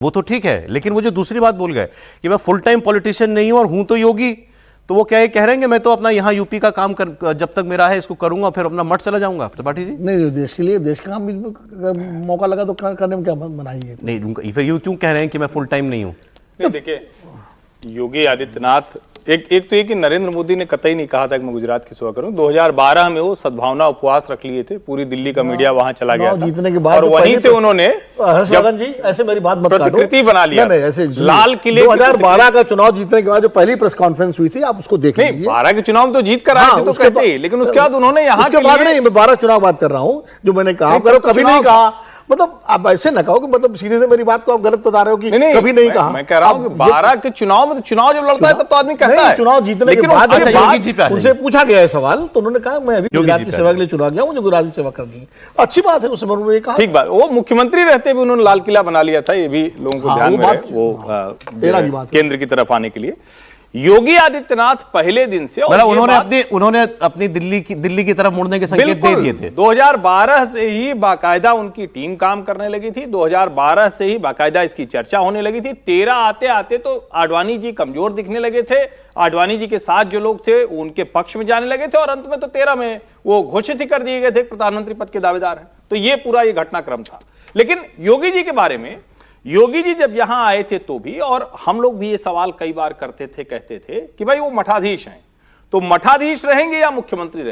वो तो ठीक है, लेकिन वो जो दूसरी बात बोल गए कि मैं फुल टाइम पॉलिटिशियन नहीं हूं और हूं तो योगी, तो वो क्या ये कह रहे हैं कि मैं तो अपना यहाँ यूपी का काम जब तक मेरा है इसको करूंगा, फिर अपना मठ चला जाऊंगा। त्रिपाठी जी नहीं, देश के लिए देश का काम मौका लगा तो करने में क्या मनाही है? नहीं, फिर ये क्यों कह रहे हैं कि मैं फुल टाइम नहीं हूँ? नहीं, देखिए योगी आदित्यनाथ एक तो ये कि नरेंद्र मोदी ने कतई नहीं कहा था कि मैं गुजरात की सेवा करूं। 2012 में वो सद्भावना उपवास रख लिए थे, पूरी दिल्ली का मीडिया वहां चला गया था जीतने के बाद, और वहीं से उन्होंने हर्षवर्धन जी ऐसे मेरी बात मत काटो, प्रतिकृति बना लिया। नहीं, ऐसे लाल किले 2012 का चुनाव जीतने के बाद जो पहली प्रेस कॉन्फ्रेंस हुई थी, आप उसको देख लीजिए। 12 के चुनाव तो जीत कर आए थे तो कहते ही, लेकिन उसके बाद उन्होंने यहाँ उसके बाद नहीं, मैं 12 चुनाव बात कर रहा हूँ जो मैंने कहा, कभी नहीं कहा। मतलब आप ऐसे ना कहो कि मतलब सीधे से मेरी बात को आप गलत बता रहे हो कि कभी नहीं कहा। मैं कह रहा हूँ कि 12 के चुनाव में तो चुनाव जब लड़ता है तब तो आदमी कहता है। चुनाव जीतने के बाद उनसे पूछा गया है सवाल, तो उन्होंने कहा मैं अभी गुजरात की सेवा के लिए चुना गया, मुझे गुजरात की सेवा करनी है। अच्छी बात है, उसमें उन्होंने कहा ठीक बात। वो मुख्यमंत्री रहते भी उन्होंने लाल किला बना लिया था, ये भी लोगों को ध्यान में रहे, वो केंद्र की तरफ आने के लिए। योगी आदित्यनाथ पहले दिन से उन्होंने अपनी दिल्ली की तरफ मुड़ने के संकेत दे दिए थे। 2012 से ही बाकायदा उनकी टीम काम करने लगी थी, 2012 से ही बाकायदा इसकी चर्चा होने लगी थी। 13 आते आते तो आडवाणी जी कमजोर दिखने लगे थे, आडवाणी जी के साथ जो लोग थे उनके पक्ष में जाने लगे थे, और अंत में तो 13 में वो घोषित ही कर दिए गए थे प्रधानमंत्री पद के दावेदार हैं। तो ये पूरा ये घटनाक्रम था। लेकिन योगी जी के बारे में, योगी जी जब यहां आए थे तो भी, और हम लोग भी ये सवाल कई बार करते थे, कहते थे कि भाई वो मठाधीश हैं, तो मठाधीश रहेंगे या मुख्यमंत्री रहेंगे?